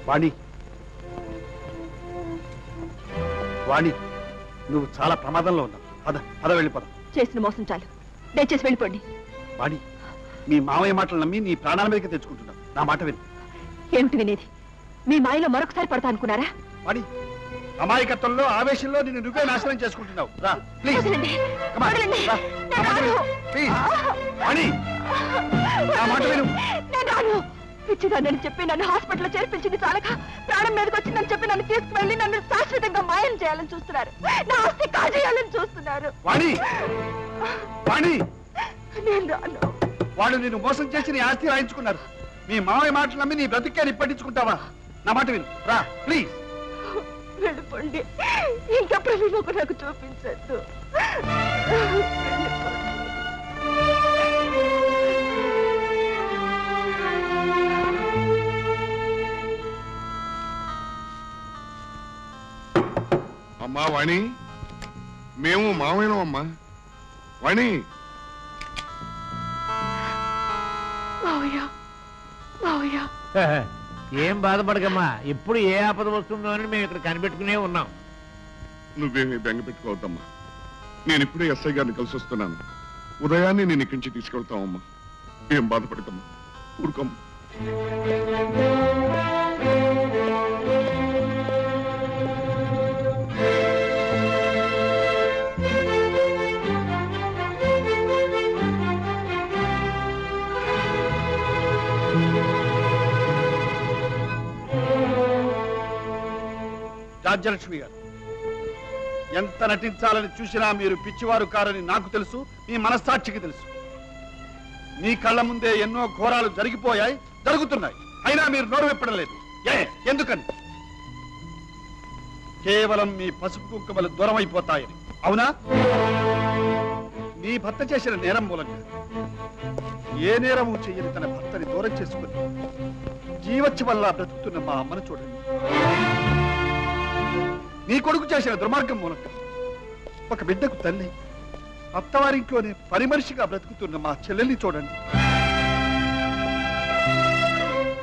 వాణి వాణి నువ్వు చాలా ప్రమాదంలో ఉన్నావు. పద వెళ్ళిపోదాం. చేసిన మోసం చాలు, దయచేసి వెళ్ళిపోండి. వాణి, మీ మామయ్య మాటలు నమ్మి నీ ప్రాణాల మీదకి తెచ్చుకుంటున్నావు. నా మాట విను. ఏమిటి వినేది? మీ మాయలో మరొకసారి పడతా అనుకున్నారా? వాణి, అమాయకత్వంలో ఆవేశంలో నిన్ను నువ్వే నాశనం చేసుకుంటున్నావు. రా ప్లీజ్. వాణి, నా మాట విను. పిచ్చిదాన్ని చెప్పి నన్ను హాస్పిటల్లో చేర్పించింది చాలక ప్రాణం మీదకి వచ్చిందని చెప్పి నన్ను తీసుకువెళ్ళి నన్ను శాశ్వతంగా మాయం చేయాలని చూస్తున్నారు. నా ఆస్తి కాజేయాలని చూస్తున్నారు. వాణి, వాణి, నేను రాను. వాళ్ళు నిన్ను మోసం చేసి నీ ఆస్తి రాయించుకున్నారు. మీ మామయ్య మాటలు నమ్మి నీ బ్రతికేని పట్టించుకుంటావా? నా మాట విను. రా ప్లీజ్. వెళ్ళిపోండి. ఇంకా ప్రవీణకు నాకు చూపించద్దు. అమ్మా వాణి, మేము మామయ్యం అమ్మా. వాణి, ఏం బాధపడకమ్మా, ఇప్పుడు ఏ ఆపద వస్తుందో అని మేము ఇక్కడ కనిపెట్టుకునే ఉన్నాం. నువ్వేమీ బెంగ పెట్టుకోవద్దమ్మా. నేను ఇప్పుడే ఎస్ఐ గారిని కలిసి వస్తున్నాను. ఉదయాన్నే నేను ఇక్కడి నుంచి తీసుకెళ్తామమ్మా. ఏం బాధపడకమ్మా, ఊరుకోమ్మా. రాజ్యలక్ష్మి గారు, ఎంత నటించాలని చూసినా మీరు పిచ్చివారు కారని నాకు తెలుసు, మీ మనస్సాక్షికి తెలుసు. మీ కళ్ళ ముందే ఎన్నో ఘోరాలు జరిగిపోయాయి, జరుగుతున్నాయి. అయినా మీరు నోరు విప్పడం లేదు. ఎందుకని? కేవలం మీ పసుపు కుంకుమలు దూరం అయిపోతాయని. అవునా? మీ భర్త చేసిన నేరం మూలంగా ఏ నేరము చెయ్యని తన భర్తని దూరం చేసుకుని జీవచ్చ వల్ల బ్రతుకుతున్న మా అమ్మను చూడండి. నీ కొడుకు చేసిన దుర్మార్గం మూలంగా ఒక బిడ్డకు తల్లి, అత్తవారింట్లోనే పరిమర్శిగా బ్రతుకుతున్న మా చెల్లెల్ని చూడండి.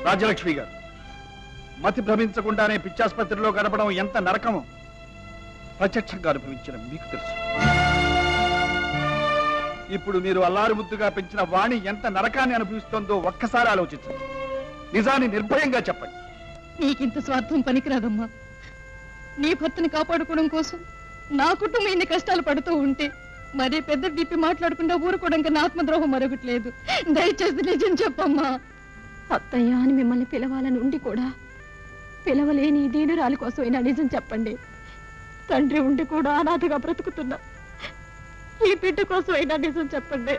రాజ్యలక్ష్మి గారు, మతి భ్రమించకుండానే పిచ్చాసుపత్రిలో గడపడం ఎంత నరకమో ప్రత్యక్షంగా అనుభవించిన మీకు తెలుసు. ఇప్పుడు మీరు అల్లారు ముద్దుగా పెంచిన వాణి ఎంత నరకాన్ని అనుభవిస్తోందో ఒక్కసారి ఆలోచించండి. నిజాన్ని నిర్భయంగా చెప్పండి. నీకింత స్వార్థం పనికిరాదమ్మా. నీ భర్తని కాపాడుకోవడం కోసం నా కుటుంబం ఇన్ని కష్టాలు పడుతూ ఉంటే మరీ పెద్ద డిప్పి మాట్లాడకుండా ఊరుకోవడం కన్నా ఆత్మద్రోహం మరొకటి లేదు. దయచేసి నిజం చెప్పమ్మా. అత్తయ్య అని మిమ్మల్ని పిలవాలని ఉండి కూడా పిలవలేని దీనురాలి కోసమైనా నిజం చెప్పండి. తండ్రి ఉండి కూడా అనాథగా బ్రతుకుతున్నా ఈ బిడ్డ కోసమైనా నిజం చెప్పండి.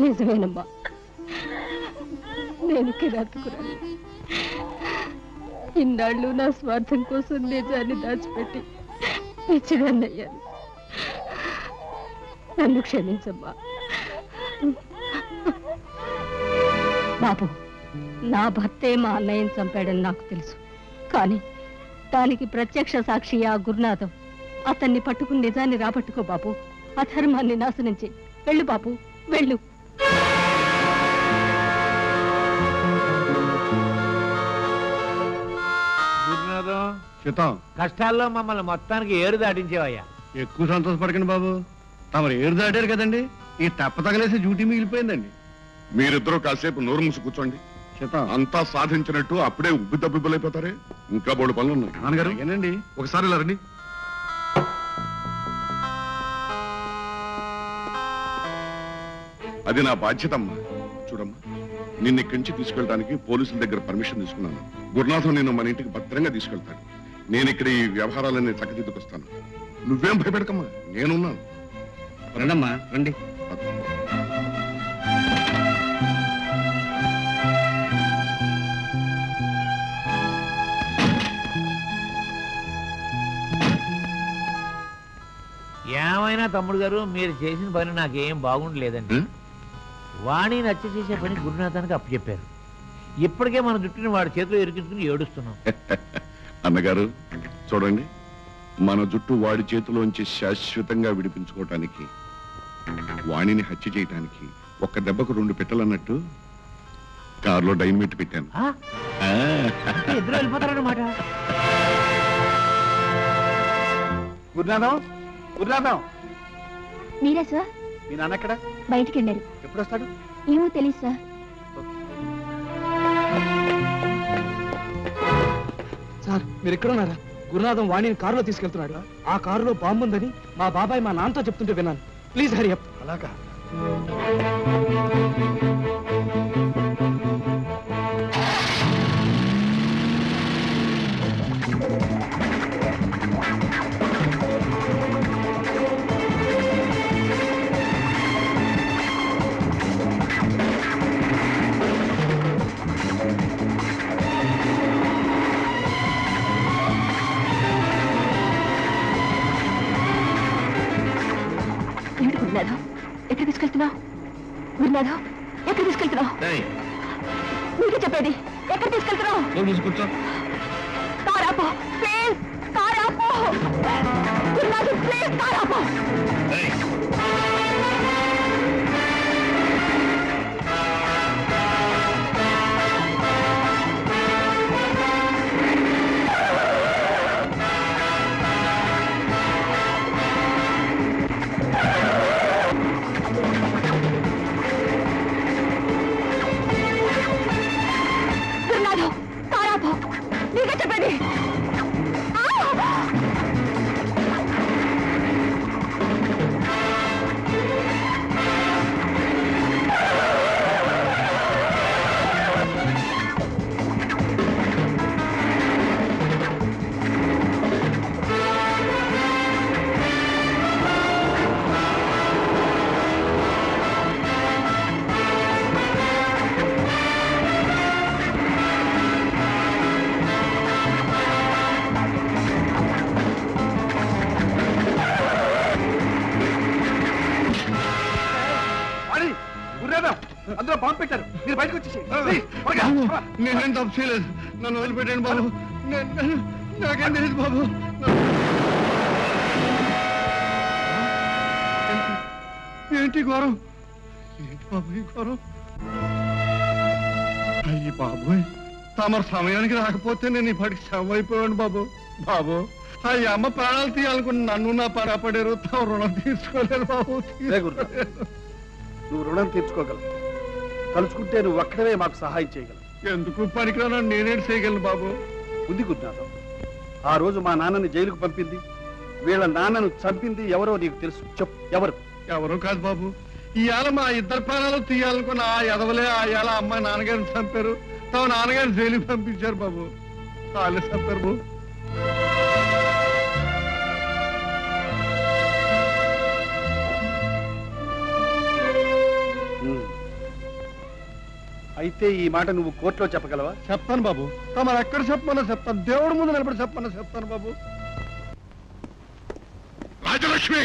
నిజమేనమ్మా, నేను కిరాతకురాలు. ఇన్నాళ్ళు నా స్వార్థం కోసం నిజాన్ని దాచిపెట్టి పిచ్చిదాన్నయ్యాను. నన్ను క్షమించమ్మా. బాబు, నా భర్తే మా అన్నయ్యని చంపాడని నాకు తెలుసు. కానీ దానికి ప్రత్యక్ష సాక్షి ఆ గురునాథం. అతన్ని పట్టుకుని నిజాన్ని రాబట్టుకో బాబు. అధర్మాన్ని నాశనం చెయ్యి. వెళ్ళు బాబు, వెళ్ళు. కష్టాల్లో మమ్మల్ని మొత్తానికి ఏరు దాటించేవయ్యా. ఎక్కువ సంతోషపడకండి బాబు. తమరు ఏరు దాటారు కదండి. ఈ తప్ప తగలేసి డ్యూటీ మిగిలిపోయిందండి. మీరిద్దరూ కాసేపు నోరు మూసి కూర్చోండి. అంతా సాధించినట్టు అప్పుడే ఉబ్బి తబ్బిబ్బులైపోతారే. ఇంకా బోడు పనులు ఉన్నాయి. నాన్నగారు ఏనండి, ఒకసారి ఇలా రండి. అది నా బాధ్యత అమ్మా. చూడమ్మా, నిన్న ఇక్కడి నుంచి తీసుకెళ్ళడానికి పోలీసుల దగ్గర పర్మిషన్ తీసుకున్నాను. గురునాథం నిన్ను మన ఇంటికి భద్రంగా తీసుకెళ్తాడు. నేను ఇక్కడ ఈ వ్యవహారాలన్నీ చక్కదిద్దుకొస్తాను. నువ్వేం భయపెడకమ్మా, నేనున్నాను. రండమ్మా, రండి. తమ్ముడు గారు, మీరు చేసిన పని నాకేం బాగుండలేదండి. వాణిని హత్య చేసే పని గురునాథానికి అప్పచెప్పారు. ఇప్పటికే మన జుట్టుని వాడి చేతిలో ఇరికించుకుని ఏడుస్తున్నాం. అన్నగారు చూడండి, మన జుట్టు వాడి చేతిలోంచి శాశ్వతంగా విడిపించుకోవటానికి, వాణిని హత్య చేయటానికి ఒక్క దెబ్బకు 2 పెట్టలన్నట్టు కారులో డైనమిట్ పెట్టాను. ఇద్దరు వెళ్ళిపోతారన్నమాట. గురునాథం, గురునాథం, మీరే సార్? మీ నాన్న ఎక్కడ? బయటికి వెళ్ళారు. ఎప్పుడు వస్తాడు? ఏమో తెలియదు సార్. సార్ మీరు ఎక్కడ ఉన్నారా? గురునాథం వాణిని కారులో తీసుకెళ్తున్నాడు. ఆ కారులో బాంబు ఉందని మా బాబాయ్ మా నాన్నతో చెప్తుంటే విన్నాను. Please Hari up. అలాగా? ఏమిటి గురునాథం, ఎక్కడ తీసుకెళ్తున్నావు? గురునాథం, ఎక్కడ తీసుకెళ్తున్నావు? నీకే చెప్పేది, ఎక్కడ తీసుకెళ్తున్నావు? కూర్చో. కారాపో ప్లీజ్, కారాపో గురునాథం, ప్లీజ్ కారాపో. నీకే చెప్పేది. అందులో బాంబు పెట్టారు, మీరు బయటకు వచ్చేసి. నేనేం తప్పు చేయలేదు, నన్ను వదిలిపెట్టాను బాబు. నాకేం తెలియదు బాబు. ఏంటి ఘోరం? ఏంటి బాబు ఈ ఘోరం? అయ్యి బాబోయ్, తమరు సమయానికి రాకపోతే నేను ఇప్పటికి శవం అయిపోయాను బాబు. బాబు, అయ్యి అమ్మ ప్రాణాలు తీయాలనుకుని నన్ను నా పరాపడారు. తమ రుణం తీసుకోలేదు బాబు. నువ్వు రుణం తీర్చుకోగలవు, తలుచుకుంటే నువ్వు ఒక్కడవే మాకు సహాయం చేయగలవు. ఎందుకు పనికిరాను నేనేం చేయగలను బాబు? ఉంది గురునాథం, ఆ రోజు మా నాన్నని జైలుకు పంపింది, వీళ్ళ నాన్నను చంపింది ఎవరో నీకు తెలుసు. చెప్పు, ఎవరు? ఎవరో కాదు బాబు, ఇవాళ మా ఇద్దరు ప్రాణాలు తీయాలనుకున్న ఆ ఎదవలే ఇవాళ అమ్మాయి నాన్నగారిని చంపారు. తమ నాన్నగారిని జైలుకి పంపించారు బాబు. వాళ్ళే చంపారు బాబు. అయితే ఈ మాట నువ్వు కోర్టులో చెప్పగలవా? చెప్తాను బాబు, తమరు ఎక్కడ చెప్పమన్నా చెప్తాను. దేవుడి ముందు నిలబడి చెప్పమన్నా చెప్తాను బాబు. రాజలక్ష్మి,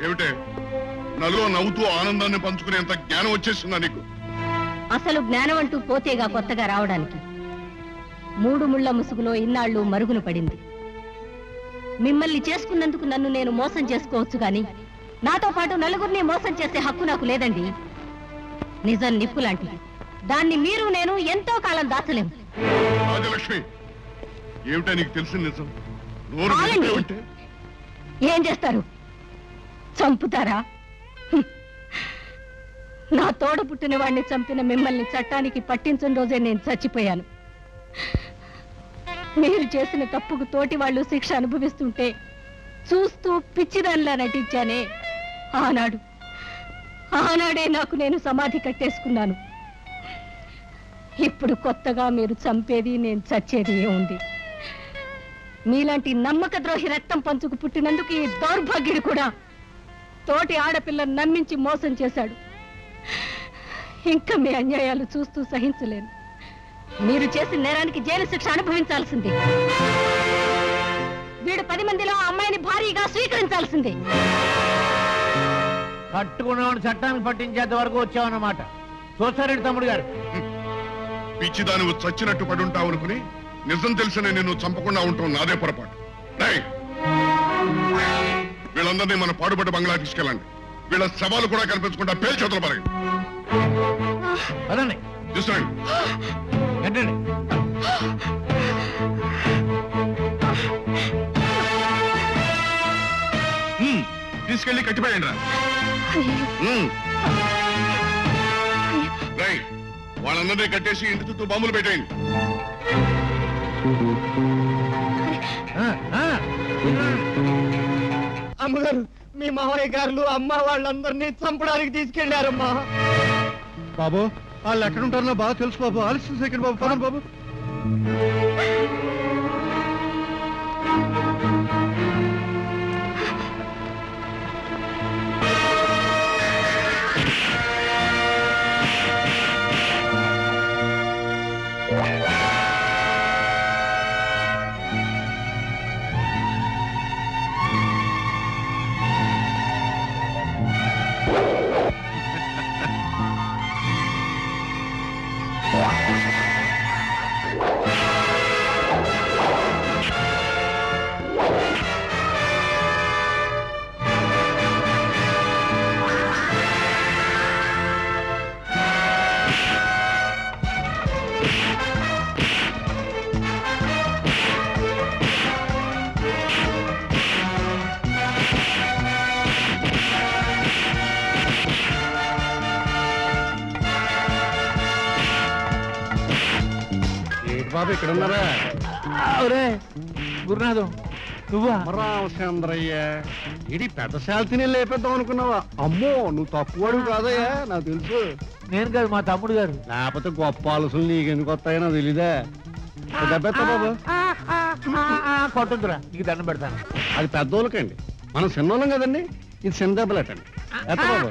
ఏమిటే నలుగురు నవ్వుతూ ఆనందాన్ని పంచుకునేంత జ్ఞానం వచ్చేసిందా నీకు? అసలు జ్ఞానం అంటూ పోతేగా కొత్తగా రావడానికి. 3 ముళ్ళ ముసుగులో ఇన్నాళ్ళు మరుగున పడింది. మిమ్మల్ని చేసుకున్నందుకు నన్ను నేను మోసం చేసుకోవచ్చు గాని నాతో పాటు నలుగురిని మోసం చేసే హక్కు నాకు లేదండి. నిజం నిప్పు లాంటిది, దాన్ని మీరు నేను ఎంతో కాలం దాచలేము. రాజలక్ష్మి, ఏమిటా నీకు తెలిసిన నిజం? ఆగండి. ఏం చేస్తారు? చంపుతారా? నా తోడ పుట్టిన వాడిని చంపిన మిమ్మల్ని చట్టానికి పట్టించిన రోజే నేను చచ్చిపోయాను. మీరు చేసిన తప్పుకు తోటి వాళ్ళు శిక్ష అనుభవిస్తుంటే చూస్తూ పిచ్చిదానిలా నటించానే. ఆనాడే నాకు నేను సమాధి కట్టేసుకున్నాను. ఇప్పుడు కొత్తగా మీరు చంపేది నేను చచ్చేది ఏముంది? మీలాంటి నమ్మక ద్రోహి రక్తం పంచుకు పుట్టినందుకు ఈ దౌర్భాగ్యుడు కూడా తోటి ఆడపిల్లను నమ్మించి మోసం చేశాడు. ఇంకా మీ అన్యాయాలు చూస్తూ సహించలేను. మీరు చేసిన నేరానికి జైలు శిక్ష అనుభవించాల్సిందే. వీడు 10 మందిలో ఆ అమ్మాయిని భారీగా స్వీకరించాల్సిందే. కట్టుకున్నవాడు చట్టానికి పట్టించేంత వరకు వచ్చావన్నమాట. చూసారండి తమ్ముడు గారు, పిచ్చిదాని చచ్చినట్టు పడి ఉంటావు అనుకుని నిజం తెలిసిన నిన్ను చంపకుండా ఉంటావు నాదే పొరపాటు. వీళ్ళందరినీ మన పాడుబడ్డ బంగ్లా తీసుకెళ్ళండి. వీళ్ళ శవాలు కూడా కనిపించకుండా పేల్చేతులు పరగండి. పదండి, చూసుకోండి. ఏంటండి తీసుకెళ్ళి కట్టిపోయండి రా. వాళ్ళందరినీ కట్టేసి ఇంటి చుట్టూ బాంబులు పెట్టేయండి. అమ్మగారు, మీ మామయ్య గారు అమ్మ వాళ్ళందరినీ చంపడానికి తీసుకెళ్లారమ్మా. బాబు వాళ్ళు ఎక్కడుంటారో బాగా తెలుసు బాబు. ఆలస్యం సెకండ్ బాబు, పదండి బాబు. బాబు ఇక్కడ ఉన్నారా? గురునాథం నువ్వా? రామచంద్రయ్య, ఇది పెద్ద శాల్తీని లేపేద్దాం అనుకున్నావా? అమ్మో, నువ్వు తక్కువడు కాదయ్యా, నాకు తెలుసు. నేను కాదు, మా తమ్ముడు గారు. లేకపోతే గొప్ప ఆలోచనలు నీకెందుకు వస్తాయో నాకు తెలీదా? దెబ్బెత్తా బాబు. కొట్టొద్దురా, నీకు దండం పెడతాను. అది పెద్దోళ్ళకండి, మనం చిన్నోళ్ళం కదండి. ఇది చిన్న దెబ్బలేటండి. ఎత్త బాబు.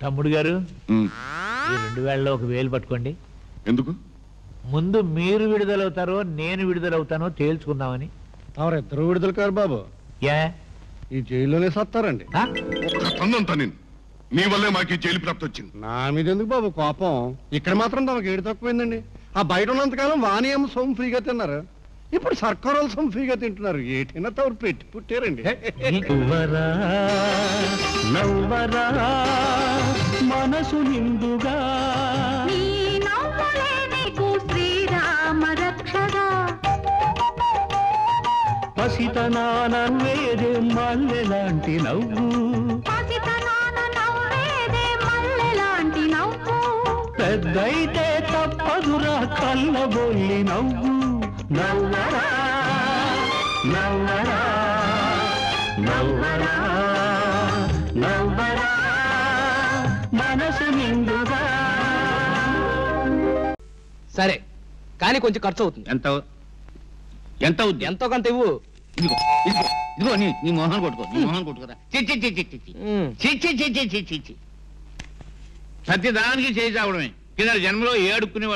తమ్ముడు గారు ఉమ్, ఈ 2000లో 1000 పట్టుకోండి. ఎందుకు? ముందు మీరు విడుదలవుతారో నేను విడుదలవుతానో తేల్చుకుందామని. ఎవరిద్దరు విడుదల కారు బాబు, ఏ ఈ జైల్లోనే సత్తారండి. ఆ? ఒక్క సందంతా నేను నీ వల్లే మాకు ఈ జైలు ప్రాప్తి వచ్చింది. నా మీద ఎందుకు బాబు కోపం? ఇక్కడ మాత్రం తమకు ఏడు తక్కువైందండి. ఆ బయట ఉన్నంతకాలం వాణియమ్మ సొమ్ము ఫ్రీగా తిన్నారు, ఇప్పుడు సర్కారు వాళ్ళు సొమ్ము ఫ్రీగా తింటున్నారు. ఏటైనా తమరు పెట్టి పుట్టారండి. మనసు నిండుగా పసితనాన వేరే మల్లెలాంటి నవ్వు, పెద్దయితే తప్పదురా కళ్ళబొల్లి నవ్వు. నవ్వరా నవ్వరా నవ్వరా నవ్వరా మనసు నిండుగా. సరే కానీ కొంచెం ఖర్చు అవుతుంది. ఎంత అవుద్ది? ఎంతో కొంత ఇవ్వు. ఇదిగో ఇదిగో ఇదిగో నీ మొహన్ కొట్టుకో, నీ మొహన్ కొట్టుకోరా. ప్రతి దానికి చేసి అవడమే. కింద జన్మలో ఏడుకునే